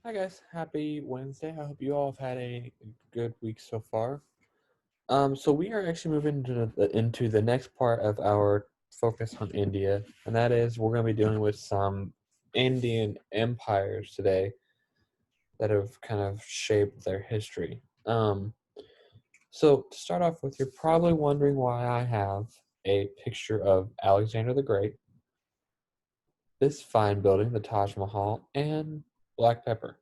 Hi guys, happy Wednesday. I hope you all have had a good week so far. So we are actually moving into the next part of our focus on India, and that is we're going to be dealing with some Indian empires today that have kind of shaped their history. So to start off with, you're probably wondering why I have a picture of Alexander the Great, this fine building, the Taj Mahal, and black pepper.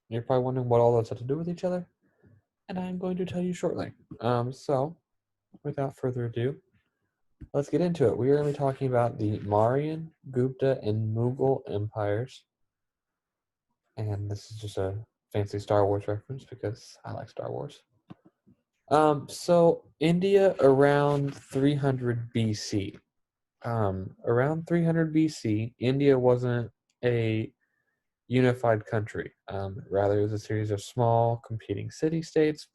You're probably wondering what all those have to do with each other, and I'm going to tell you shortly. So, without further ado, let's get into it. We are going to be talking about the Mauryan, Gupta, and Mughal empires. And this is just a fancy Star Wars reference because I like Star Wars. So India around 300 BC. Around 300 BC, India wasn't a unified country. Rather, it was a series of small competing city-states,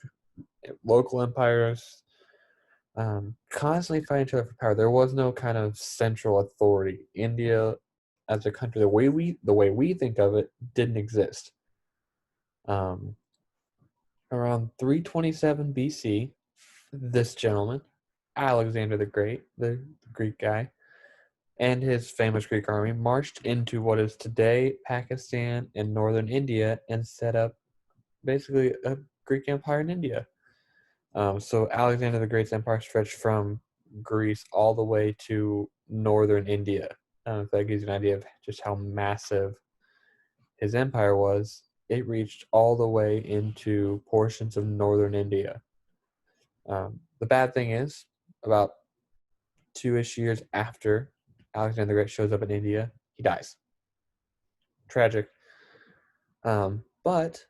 local empires, constantly fighting each other for power. There was no kind of central authority. India, as a country, the way we think of it, didn't exist. Um, Around 327 BC, this gentleman, Alexander the Great, the Greek guy, and his famous Greek army marched into what is today Pakistan and northern India and set up basically a Greek empire in India. So Alexander the Great's empire stretched from Greece all the way to northern India. If that gives you an idea of just how massive his empire was, it reached all the way into portions of northern India. The bad thing is, about 2-ish years after Alexander the Great shows up in India, he dies. Tragic. But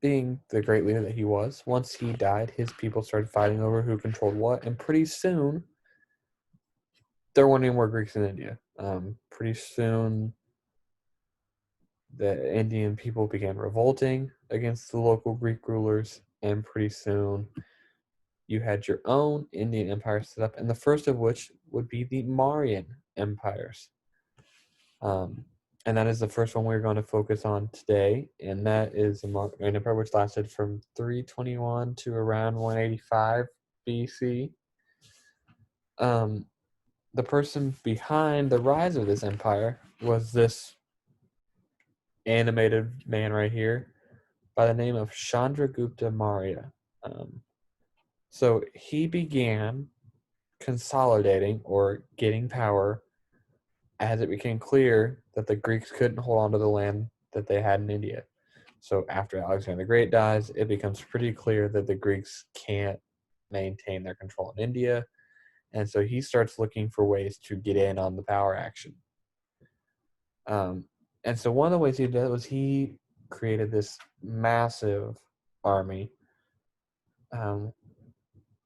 being the great leader that he was, once he died, his people started fighting over who controlled what, and pretty soon there weren't any more Greeks in India. Pretty soon, the Indian people began revolting against the local Greek rulers, and pretty soon you had your own Indian empire set up, and the first of which would be the Mauryan empires. Um, and that is the first one we're going to focus on today, and that is an empire which lasted from 321 to around 185 BC. The person behind the rise of this empire was this animated man right here by the name of Chandragupta Maurya. So he began consolidating or getting power as it became clear that the Greeks couldn't hold on to the land that they had in India. So after Alexander the Great dies, it becomes pretty clear that the Greeks can't maintain their control in India. And so he starts looking for ways to get in on the power action. And so one of the ways he did was he created this massive army, um,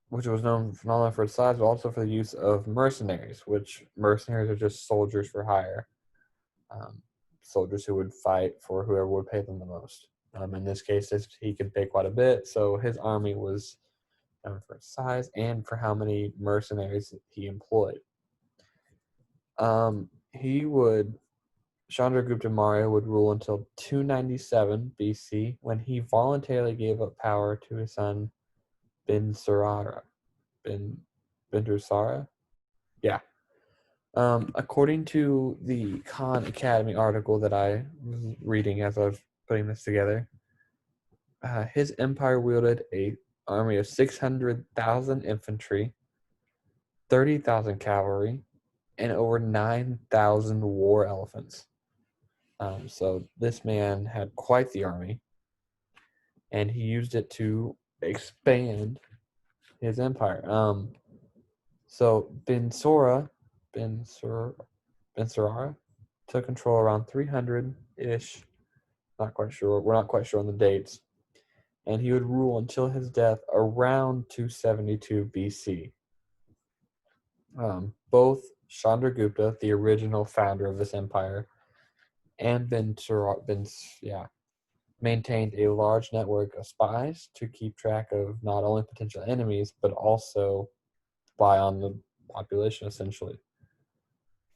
which was known not only for its size, but also for the use of mercenaries, which mercenaries are just soldiers for hire, um, soldiers who would fight for whoever would pay them the most. In this case, he could pay quite a bit, so his army was known for its size and for how many mercenaries he employed. He would Chandragupta Maurya would rule until 297 BC when he voluntarily gave up power to his son Binsara. Bindusara? Yeah. According to the Khan Academy article that I was reading as I was putting this together, his empire wielded a army of 600,000 infantry, 30,000 cavalry, and over 9,000 war elephants. So this man had quite the army, and he used it to expand his empire. So Binsara took control around 300-ish. Not quite sure. We're not quite sure on the dates. And he would rule until his death around 272 BC. Both Chandragupta, the original founder of this empire, and maintained a large network of spies to keep track of not only potential enemies, but also spy on the population, essentially.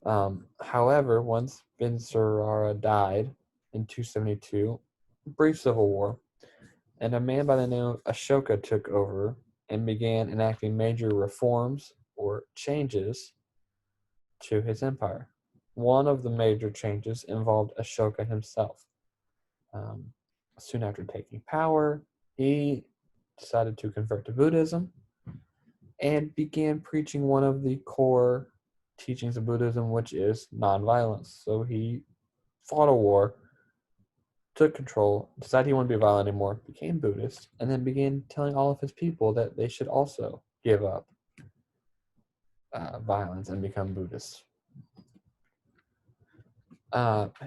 However, once Binsara died, in 272, brief civil war, and a man by the name of Ashoka took over and began enacting major reforms or changes to his empire. One of the major changes involved Ashoka himself. Um, Soon after taking power, he decided to convert to Buddhism and began preaching one of the core teachings of Buddhism, which is nonviolence. So he fought a war, took control, decided he wouldn't be violent anymore, became Buddhist, and then began telling all of his people that they should also give up violence and become Buddhists.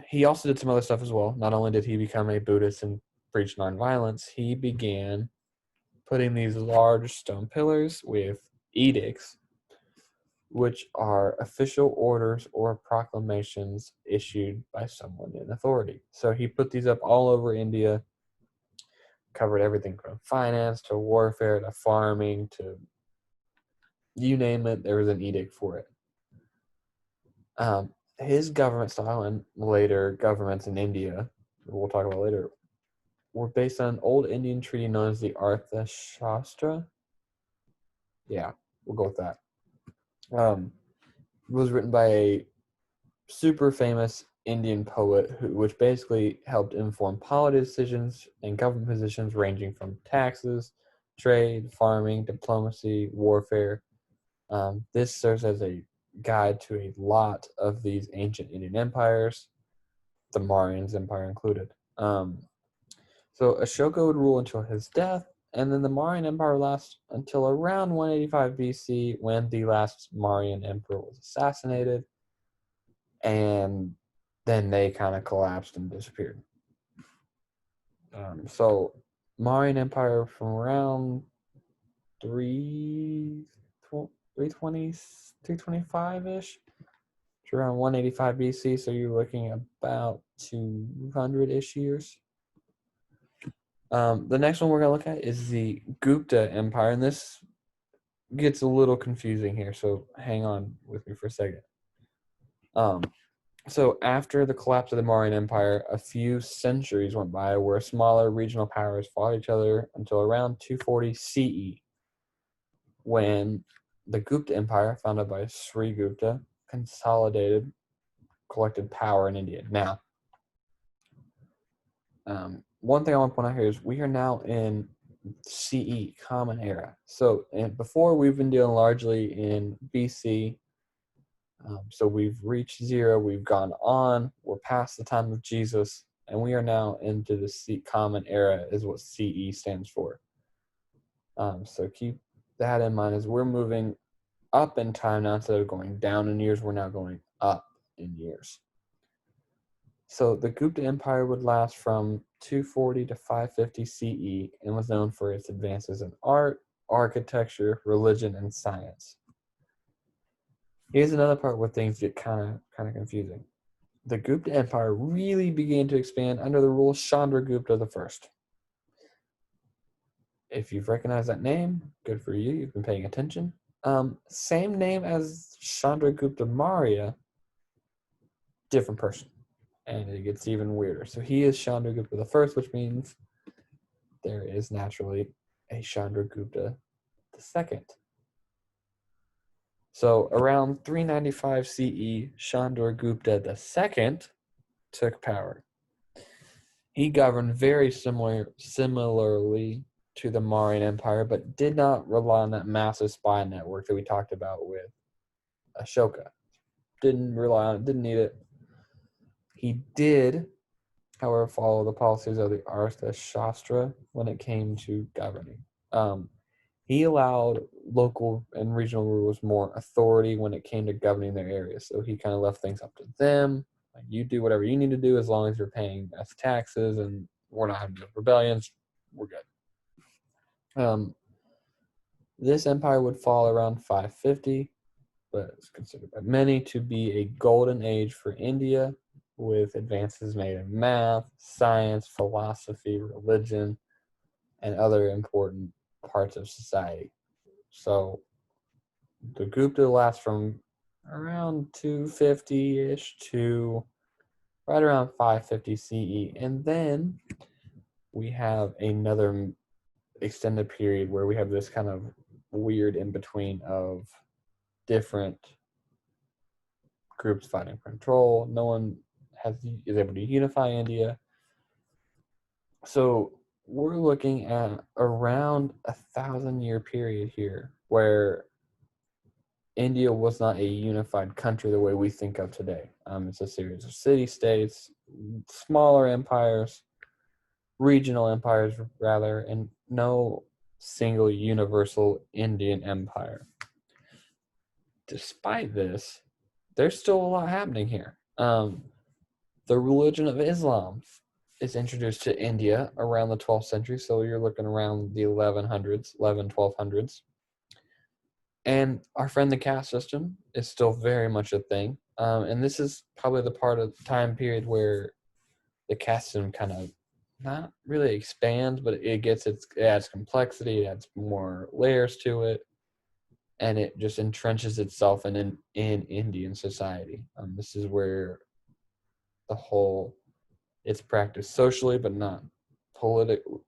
He also did some other stuff as well. Not only did he become a Buddhist and preach nonviolence, he began putting these large stone pillars with edicts, which are official orders or proclamations issued by someone in authority. So he put these up all over India, covered everything from finance to warfare to farming to you name it, there was an edict for it. His government style and later governments in India, we'll talk about later, were based on an old Indian treaty known as the Artha Shastra. Yeah, we'll go with that. It was written by a super famous Indian poet which basically helped inform policy decisions and government positions ranging from taxes, trade, farming, diplomacy, warfare. This serves as a guide to a lot of these ancient Indian empires, the Mauryans Empire included. So Ashoka would rule until his death, and then the Mauryan Empire would last until around 185 BC when the last Mauryan emperor was assassinated, and then they kind of collapsed and disappeared. So Mauryan Empire from around 325-ish to around 185 BC, so you're looking about 200-ish years. The next one we're going to look at is the Gupta Empire, and this gets a little confusing here, so hang on with me for a second. So after the collapse of the Mauryan Empire, a few centuries went by where smaller regional powers fought each other until around 240 CE, when the Gupta Empire, founded by Sri Gupta, collected power in India. Now, one thing I want to point out here is we are now in CE, Common Era. So before we've been dealing largely in BC. So we've reached zero, we've gone on, we're past the time of Jesus, and we are now into the Common Era is what CE stands for. So keep that in mind as we're moving up in time now. Instead of going down in years, we're now going up in years. So the Gupta Empire would last from 240 to 550 CE and was known for its advances in art, architecture, religion, and science. Here's another part where things get kind of confusing. The Gupta Empire really began to expand under the rule of Chandragupta I. If you've recognized that name, good for you. You've been paying attention. Same name as Chandragupta Maurya, different person. And it gets even weirder. So he is Chandragupta I, which means there is naturally a Chandragupta II. So around 395 CE, Chandragupta II took power. He governed very similarly to the Mauryan Empire, but did not rely on that massive spy network that we talked about with Ashoka. Didn't rely on it, didn't need it. He did, however, follow the policies of the Artha Shastra when it came to governing. He allowed local and regional rulers more authority when it came to governing their areas. So he kind of left things up to them. Like, you do whatever you need to do as long as you're paying us taxes and we're not having rebellions, we're good. This empire would fall around 550, but it's considered by many to be a golden age for India, with advances made in math, science, philosophy, religion, and other important parts of society. So the Gupta lasts from around 250-ish to right around 550 CE. And then we have another extended period where we have this kind of weird in between of different groups fighting for control. No one is able to unify India. So we're looking at around 1,000-year period here where India was not a unified country the way we think of today. It's a series of city-states, smaller empires, regional empires rather, and no single universal Indian empire. Despite this, there's still a lot happening here. The religion of Islam is introduced to India around the 12th century, so you're looking around the 1200s. And our friend the caste system is still very much a thing. And this is probably the part of the time period where the caste system kind of not really expands, but it adds complexity, it adds more layers to it, and it just entrenches itself in Indian society. This is where it's practiced socially, but not politically.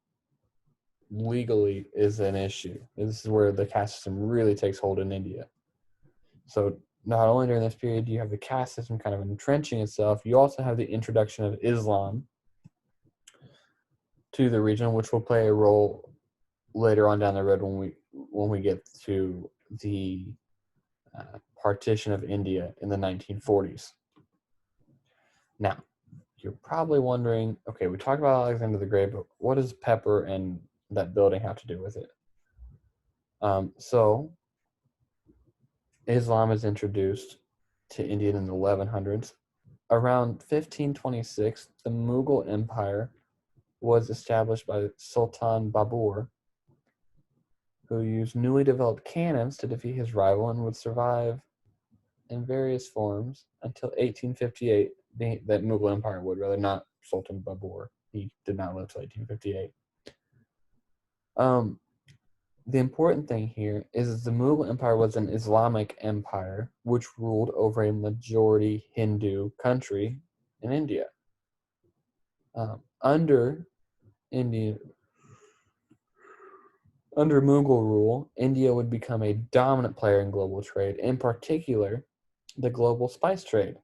Legally is an issue. This is where the caste system really takes hold in India. So not only during this period do you have the caste system kind of entrenching itself, you also have the introduction of Islam to the region, which will play a role later on down the road when we get to the partition of India in the 1940s. Now, you're probably wondering, okay, we talked about Alexander the Great, but what does pepper and that building have to do with it? So Islam is introduced to India in the 1100s. Around 1526, the Mughal Empire was established by Sultan Babur, who used newly developed cannons to defeat his rival and would survive in various forms until 1858. That Mughal Empire would, rather not Sultan Babur. He did not live till 1858. The important thing here is the Mughal Empire was an Islamic empire which ruled over a majority Hindu country in India. Under Mughal rule, India would become a dominant player in global trade, in particular, the global spice trade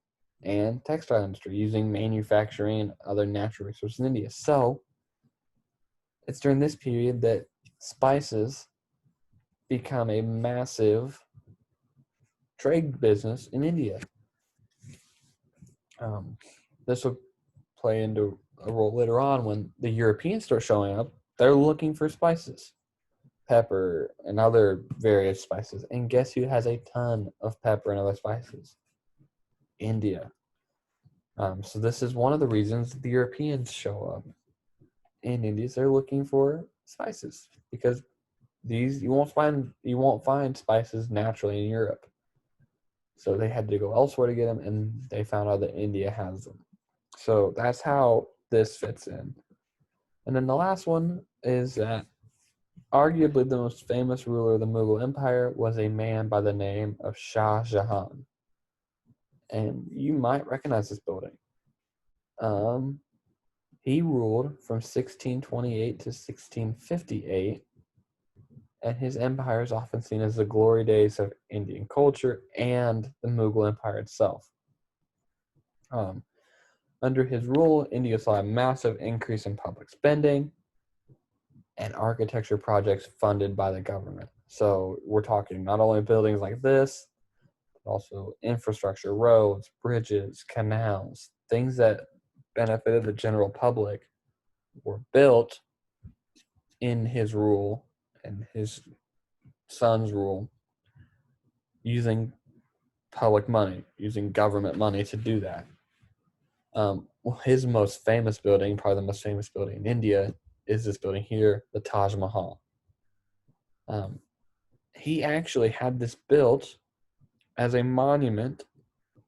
and textile industry, using manufacturing and other natural resources in India. So, it's during this period that spices become a massive trade business in India. This will play into a role later on when the Europeans start showing up. They're looking for spices, pepper, and other various spices. And guess who has a ton of pepper and other spices? India. So this is one of the reasons the Europeans show up in India. They're looking for spices because you won't find spices naturally in Europe. So they had to go elsewhere to get them, and they found out that India has them. So that's how this fits in. And then the last one is that arguably the most famous ruler of the Mughal Empire was a man by the name of Shah Jahan. And you might recognize this building. He ruled from 1628 to 1658, and his empire is often seen as the glory days of Indian culture and the Mughal Empire itself. Under his rule, India saw a massive increase in public spending and architecture projects funded by the government. So we're talking not only buildings like this, but also infrastructure, roads, bridges, canals, things that benefited the general public were built in his rule and his son's rule using public money, using government money to do that. His most famous building, probably the most famous building in India, is this building here, the Taj Mahal. He actually had this built as a monument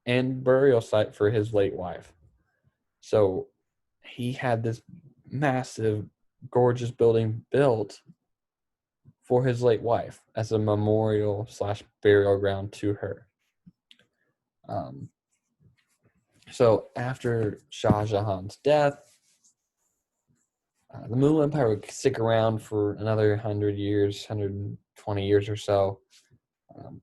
and burial site for his late wife. So he had this massive, gorgeous building built for his late wife as a memorial / burial ground to her. So after Shah Jahan's death, the Mughal Empire would stick around for another 100 years, 120 years or so, um,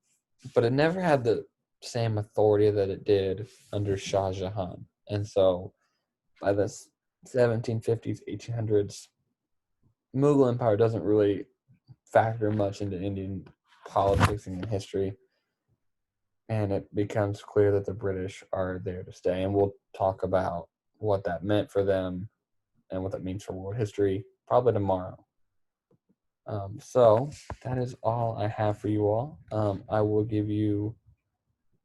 but it never had the same authority that it did under Shah Jahan. And so by the 1750s, 1800s, Mughal Empire doesn't really factor much into Indian politics and history. And it becomes clear that the British are there to stay. And we'll talk about what that meant for them and what that means for world history probably tomorrow. So that is all I have for you all. I will give you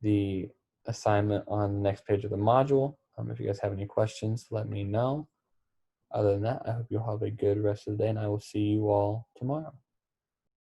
the assignment on the next page of the module. If you guys have any questions, let me know. Other than that, I hope you all have a good rest of the day, and I will see you all tomorrow.